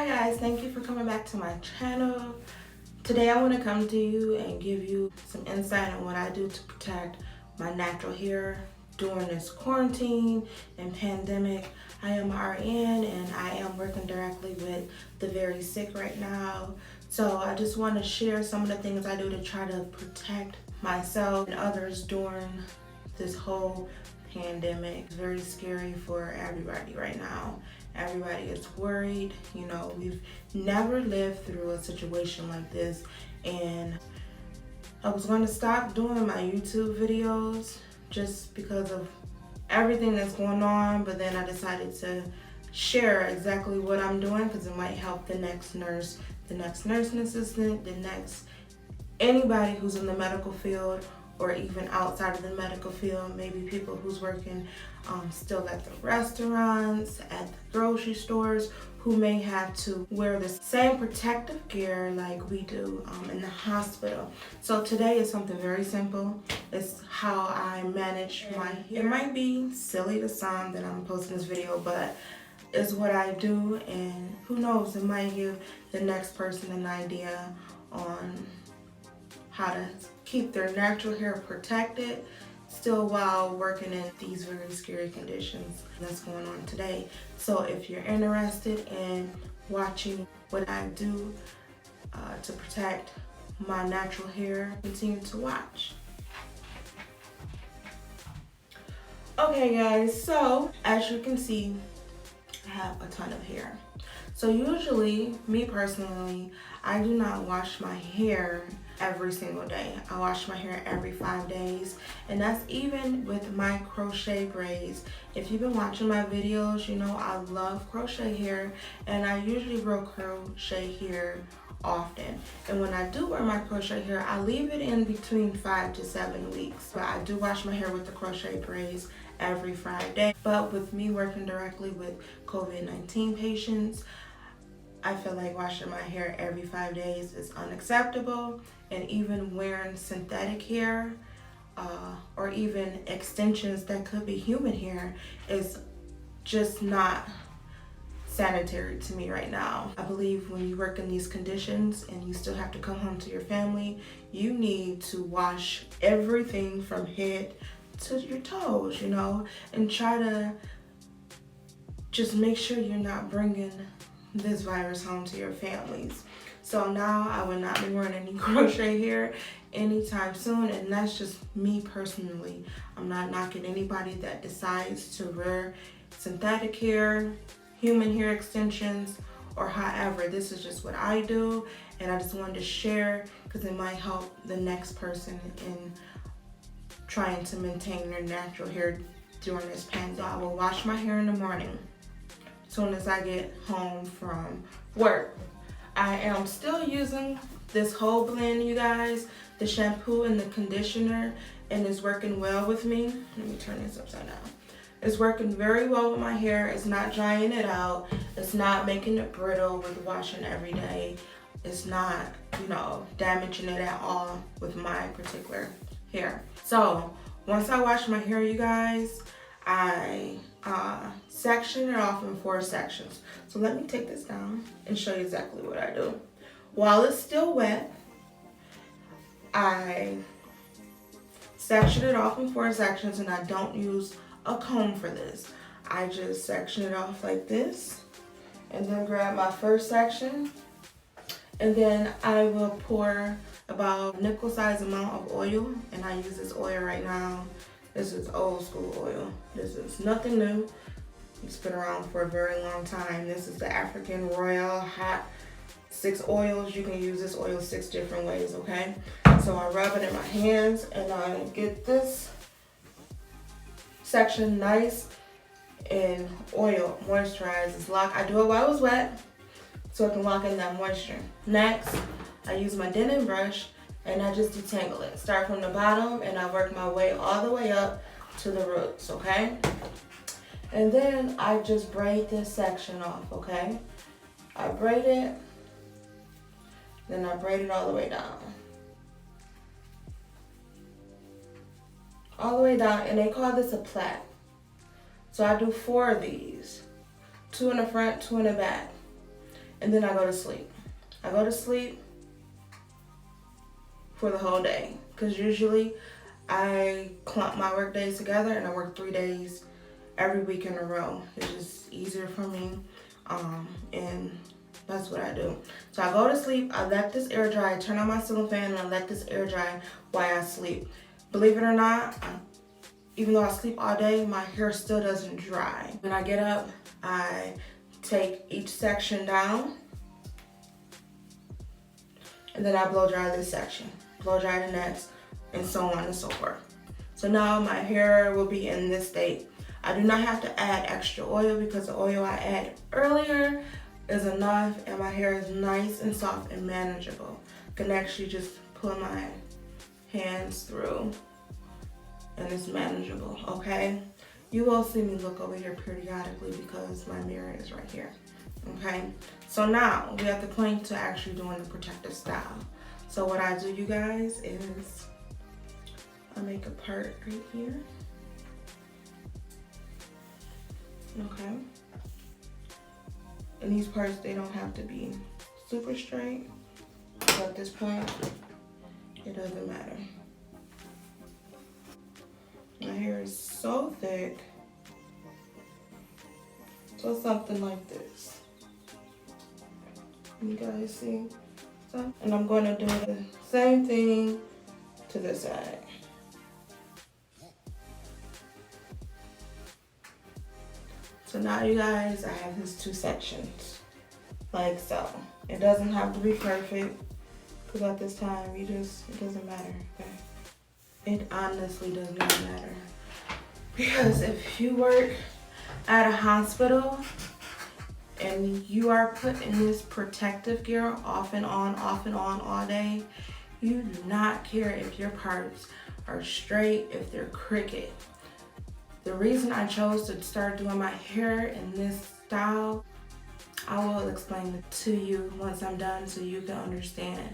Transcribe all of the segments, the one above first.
guys, thank you for coming back to my channel. Today I want to come to you and give you some insight on what I do to protect my natural hair during this quarantine and pandemic. I am an RN and I am working directly with the very sick right now. So I just want to share some of the things I do to try to protect myself and others during this whole pandemic. It's very scary for everybody right now. Everybody is worried. You know, we've never lived through a situation like this, and I was going to stop doing my YouTube videos just because of everything that's going on, but then I decided to share exactly what I'm doing because it might help the next nurse, the next nursing assistant, the next anybody who's in the medical field or even outside of the medical field, maybe people who's working still at the restaurants, at the grocery stores, who may have to wear the same protective gear like we do in the hospital. So today is something very simple. It's how I manage my hair. It might be silly to some that I'm posting this video, but it's what I do, and who knows, it might give the next person an idea on how to keep their natural hair protected still while working in these very scary conditions that's going on today. So if you're interested in watching what I do to protect my natural hair, continue to watch. Okay guys, so as you can see, I have a ton of hair. So usually, me personally, I do not wash my hair every single day. I wash my hair every 5 days, and that's even with my crochet braids. If you've been watching my videos, you know I love crochet hair, and I usually grow crochet hair often. And when I do wear my crochet hair, I leave it in between 5 to 7 weeks. But I do wash my hair with the crochet braids every Friday. But with me working directly with COVID-19 patients, I feel like washing my hair every 5 days is unacceptable, and even wearing synthetic hair or even extensions that could be human hair is just not sanitary to me right now. I believe when you work in these conditions and you still have to come home to your family, you need to wash everything from head to your toes, you know, and try to just make sure you're not bringing this virus home to your families. So now I will not be wearing any crochet hair anytime soon, and that's just me personally. I'm not knocking anybody that decides to wear synthetic hair, human hair extensions, or however. This is just what I do, and I just wanted to share because it might help the next person in trying to maintain their natural hair during this pandemic. So I will wash my hair in the morning as soon as I get home from work. I am still using this whole blend, you guys, the shampoo and the conditioner, and it's working well with me. Let me turn this upside down. It's working very well with my hair. It's not drying it out. It's not making it brittle with washing every day. It's not, you know, damaging it at all with my particular hair. So once I wash my hair, you guys, I section it off in 4 sections. So let me take this down and show you exactly what I do. While it's still wet, I section it off in 4 sections, and I don't use a comb for this. I just section it off like this, and then grab my first section, and then I will pour about a nickel-sized amount of oil, and I use this oil right now. This is old school oil. This is nothing new. It's been around for a very long time. This is the African Royal Hot 6 oils. You can use this oil 6 different ways, okay? So I rub it in my hands, and I get this section nice and oil, moisturized. It's locked. I do it while it's wet so I can lock in that moisture. Next, I use my denim brush, and I just detangle it. Start from the bottom, and I work my way all the way up to the roots, okay? And then I just braid this section off, okay? I braid it, then I braid it all the way down. All the way down, and they call this a plait. So I do 4 of these, 2 in the front, 2 in the back. and then I go to sleep. I go to sleep for the whole day, because usually I clump my work days together and I work 3 days every week in a row. It's just easier for me, and that's what I do. So I go to sleep, I let this air dry, I turn on my ceiling fan, and I let this air dry while I sleep. Believe it or not, even though I sleep all day, my hair still doesn't dry. When I get up, I take each section down, and then I blow dry this section, blow dry the next, and so on and so forth. So now my hair will be in this state. I do not have to add extra oil because the oil I added earlier is enough, and my hair is nice and soft and manageable. I can actually just pull my hands through and it's manageable, okay? You will see me look over here periodically because my mirror is right here, okay? So now we have the point to actually doing the protective style. So what I do, you guys, is I make a part right here, okay? And these parts, they don't have to be super straight, but at this point, it doesn't matter. My hair is so thick, so something like this. You guys see? And I'm going to do the same thing to this side. So now you guys, I have these two sections, like so. It doesn't have to be perfect, because at this time, it doesn't matter, okay? It honestly does not matter. Because if you work at a hospital and you are put in this protective gear off and on all day, you do not care if your parts are straight, if they're crooked. The reason I chose to start doing my hair in this style, I will explain it to you once I'm done so you can understand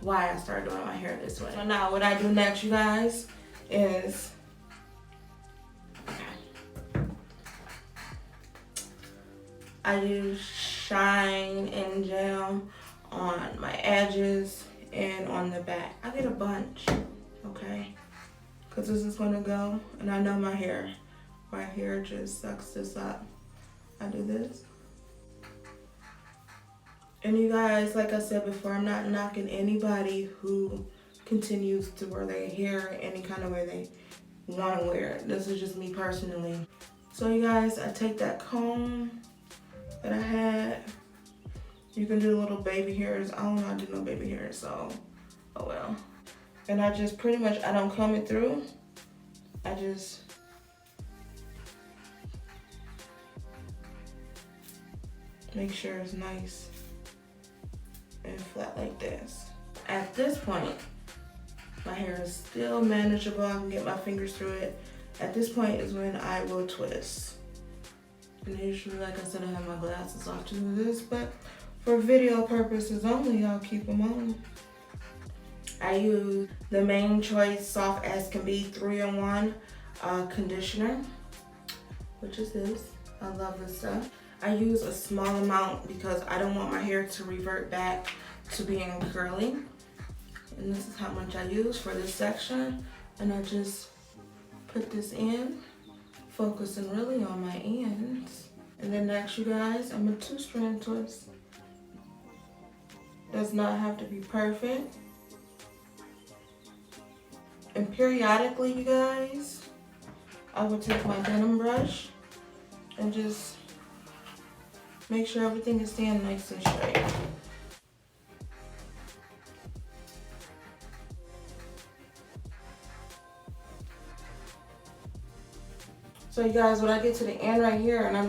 why I started doing my hair this way. So now what I do next, you guys, is I use shine and gel on my edges and on the back. I get a bunch, okay? Because this is gonna go, and I know my hair just sucks this up. I do this. And you guys, like I said before, I'm not knocking anybody who continues to wear their hair any kind of way they want to wear it. This is just me personally. So you guys, I take that comb that I had. You can do little baby hairs. I don't know how to do no baby hairs, so oh well. And I just pretty much, I don't comb it through. I just make sure it's nice and flat like this. At this point, my hair is still manageable. I can get my fingers through it. At this point is when I will twist. And usually, like I said, I have my glasses off to do this, but for video purposes only, I'll keep them on. I use the Main Choice Soft As Can Be 3-in-1 conditioner, which is this. I love this stuff. I use a small amount because I don't want my hair to revert back to being curly. And this is how much I use for this section. And I just put this in, focusing really on my ends. And then next, you guys, I'm a 2-strand twist. Does not have to be perfect. And periodically, you guys, I would take my denim brush and just make sure everything is staying nice and straight. So you guys, when I get to the end right here and I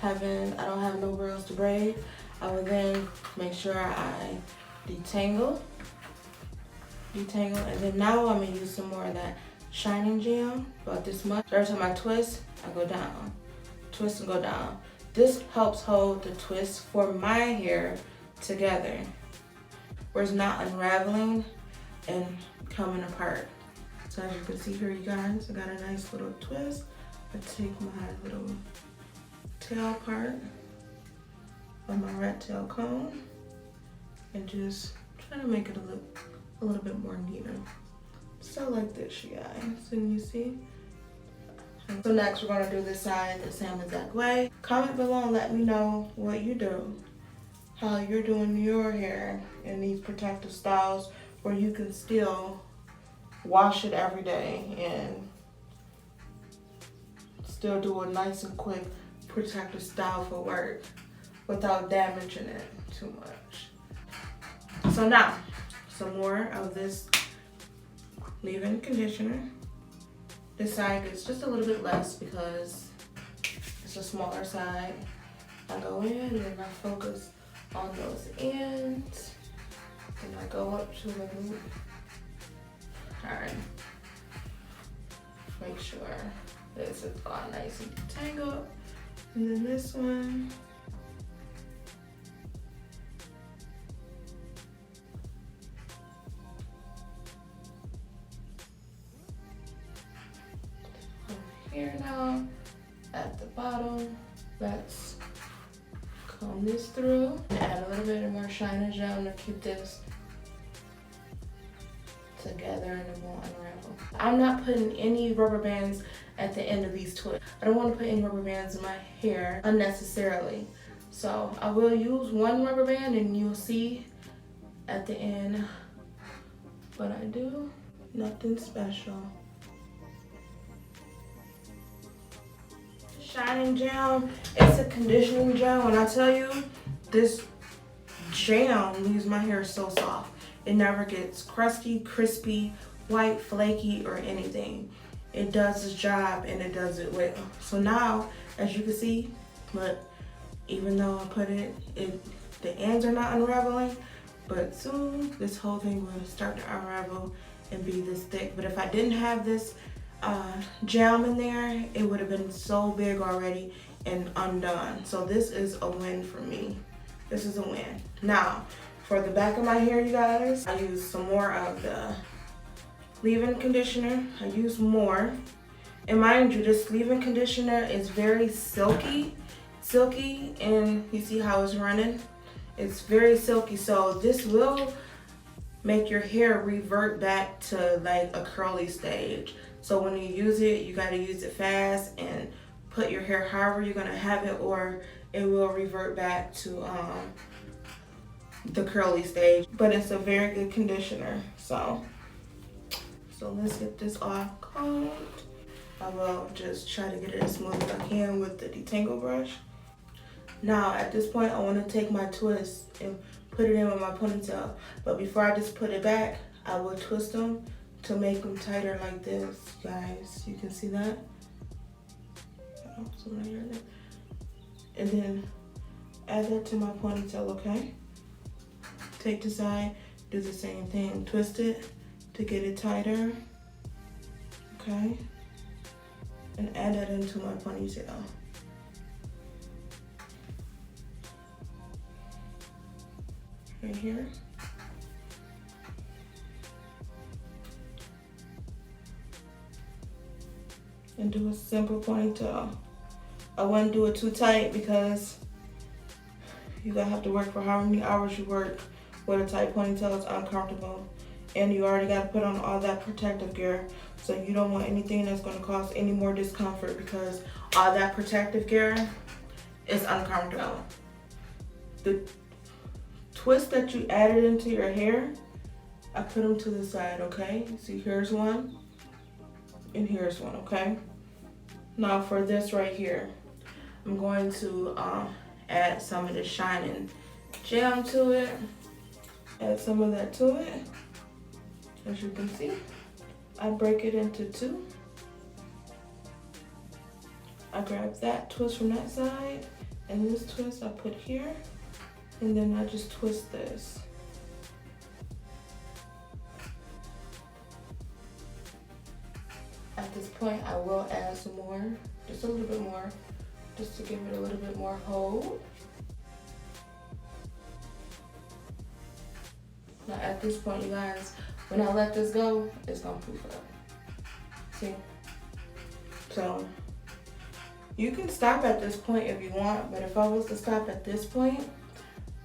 don't have nowhere else to braid, I will then make sure I detangle, and then now I'm gonna use some more of that shining gel, about this much. Every time I twist, I go down, twist and go down. This helps hold the twist for my hair together, where it's not unraveling and coming apart. So as you can see here, you guys, I got a nice little twist. I take my little tail part on my rat tail comb and just try to make it look a little bit more neater. So like this, you guys, and you see. So next we're gonna do this side the same exact way. Comment below and let me know what you do, how you're doing your hair in these protective styles where you can still wash it every day and still do a nice and quick protective style for work without damaging it too much. So now, some more of this leave-in conditioner. This side gets just a little bit less because it's a smaller side. I go in and I focus on those ends and I go up to the root. Alright. Make sure this is all nice and tangled. And then this one. Here now, at the bottom, let's comb this through and add a little bit more shine gel to keep this together and it won't unravel. I'm not putting any rubber bands at the end of these twists. I don't want to put any rubber bands in my hair unnecessarily. So I will use one rubber band and you'll see at the end what I do. Nothing special. Shining gel, it's a conditioning gel. When I tell you, this gel leaves my hair so soft. It never gets crusty, crispy, white, flaky, or anything. It does its job and it does it well. So now, as you can see, look, even though I put it, the ends are not unraveling, but soon this whole thing will start to unravel and be this thick. But if I didn't have this gel in there, it would have been so big already and undone. So this is a win for me. This is a win. Now, for the back of my hair, you guys, I use some more of the leave-in conditioner. I use more. And mind you, this leave-in conditioner is very silky, and you see how it's running? It's very silky, so this will make your hair revert back to like a curly stage. So when you use it, you gotta use it fast and put your hair however you're gonna have it, or it will revert back to the curly stage. But it's a very good conditioner. So let's get this all combed. I will just try to get it as smooth as I can with the detangle brush. Now at this point, I want to take my twist and put it in with my ponytail. But before I just put it back, I will twist them to make them tighter like this, guys. You can see that. And then add that to my ponytail, okay? Take the side, do the same thing. Twist it to get it tighter, okay? And add that into my ponytail. Right here. And do a simple ponytail. I wouldn't do it too tight because you're gonna have to work for how many hours you work with a tight ponytail. It's uncomfortable. And you already gotta put on all that protective gear. So you don't want anything that's gonna cause any more discomfort because all that protective gear is uncomfortable. The twist that you added into your hair, I put them to the side, okay? See, here's one, and here's one, okay? Now for this right here, I'm going to add some of the shining gel to it. Add some of that to it. As you can see, I break it into two. I grab that twist from that side, and this twist I put here, and then I just twist this. At this point, I will add some more, just a little bit more, just to give it a little bit more hold. Now at this point, you guys, when I let this go, it's gonna poof up. See? So You can stop at this point if you want, but if I was to stop at this point,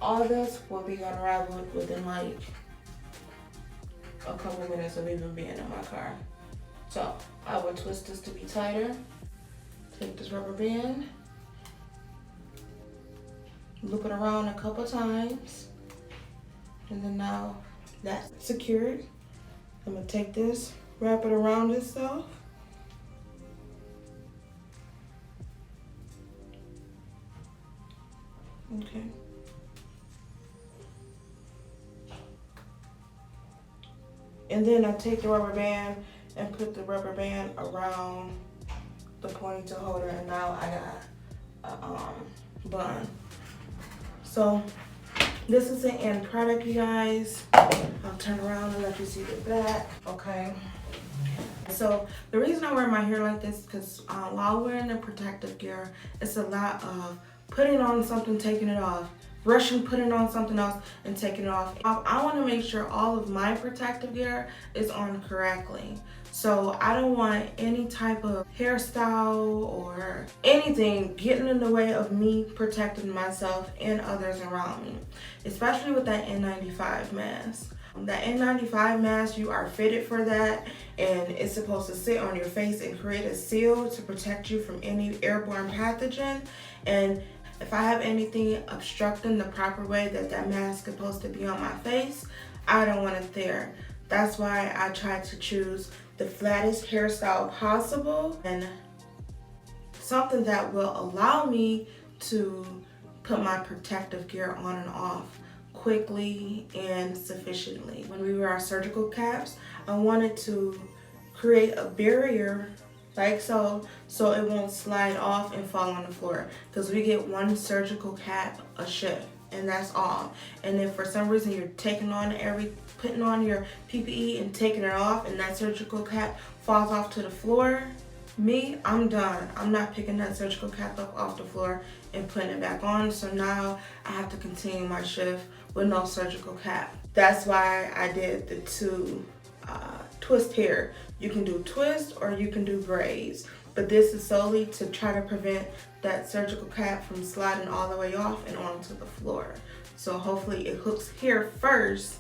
all this will be unraveled within like a couple minutes of even being in my car. So I would twist this to be tighter. Take this rubber band, loop it around a couple times, and then now that's secured. I'm gonna take this, wrap it around itself. Okay. And then I take the rubber band and put the rubber band around the ponytail holder, and now I got a bun. So this is the end product, you guys. I'll turn around and let you see the back. Okay. So the reason I wear my hair like this is because while wearing the protective gear, it's a lot of putting on something, taking it off, brushing, putting on something else, and taking it off. I want to make sure all of my protective gear is on correctly. So I don't want any type of hairstyle or anything getting in the way of me protecting myself and others around me, especially with that N95 mask. That N95 mask, you are fitted for that, and it's supposed to sit on your face and create a seal to protect you from any airborne pathogen. And if I have anything obstructing the proper way that mask is supposed to be on my face, I don't want it there. That's why I try to choose the flattest hairstyle possible and something that will allow me to put my protective gear on and off quickly and sufficiently. When we wear our surgical caps, I wanted to create a barrier like so it won't slide off and fall on the floor, because we get one surgical cap a shift and that's all. And if for some reason you're putting on your PPE and taking it off and that surgical cap falls off to the floor, I'm done. I'm not picking that surgical cap up off the floor and putting it back on. So now I have to continue my shift with no surgical cap. That's why I did the two twist hair. You can do twist or you can do braids, but this is solely to try to prevent that surgical cap from sliding all the way off and onto the floor. So hopefully it hooks here first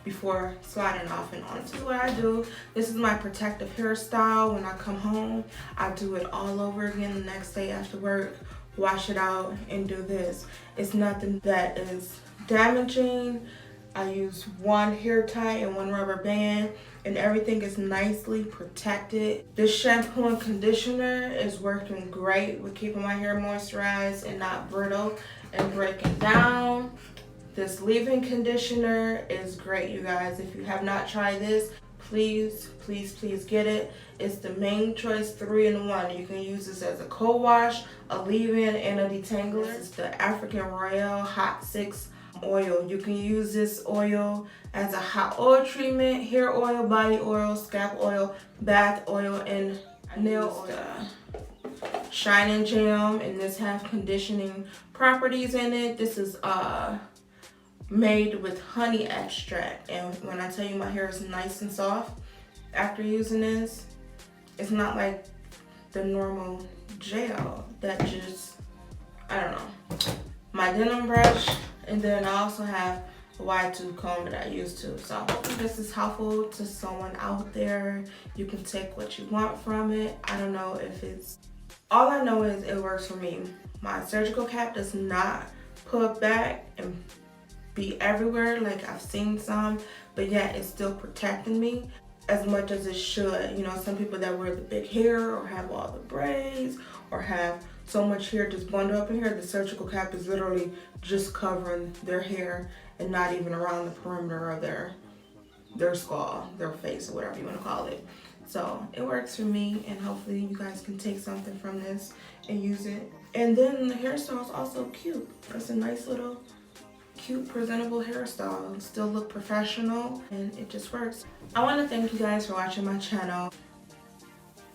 before sliding off and onto. What I do, this is my protective hairstyle. When I come home, I do it all over again the next day after work, wash it out and do this. It's nothing that is damaging. I use one hair tie and one rubber band, and everything is nicely protected. This shampoo and conditioner is working great with keeping my hair moisturized and not brittle and breaking down. This leave-in conditioner is great, you guys. If you have not tried this, please get it. It's the Main Choice 3-in-1. You can use this as a co-wash, a leave-in, and a detangler. This is the African Royale Hot 6 oil. You can use this oil as a hot oil treatment, hair oil, body oil, scalp oil, bath oil, and nail oil. Shine and Jam, and this has conditioning properties in it. This is made with honey extract, and when I tell you my hair is nice and soft after using this, it's not like the normal gel that just, I don't know. My denim brush, and then I also have a wide tooth comb that I use too. So hopefully this is helpful to someone out there. You can take what you want from it. I don't know if it's, all I know is it works for me. My surgical cap does not pull back and be everywhere like I've seen some, but yet it's still protecting me as much as it should. You know, some people that wear the big hair or have all the braids or have so much hair just bundled up in here, the surgical cap is literally just covering their hair and not even around the perimeter of their skull, their face, or whatever you want to call it. So it works for me, and hopefully you guys can take something from this and use it. And then the hairstyle is also cute. It's a nice little cute presentable hairstyle, still look professional, and it just works. I want to thank you guys for watching my channel.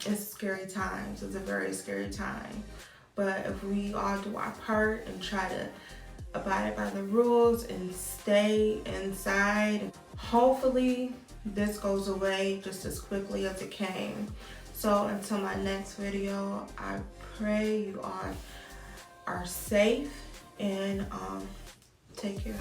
It's scary times. It's a very scary time, but if we all do our part and try to abide by the rules and stay inside, hopefully this goes away just as quickly as it came. So until my next video, I pray you all are safe and take care.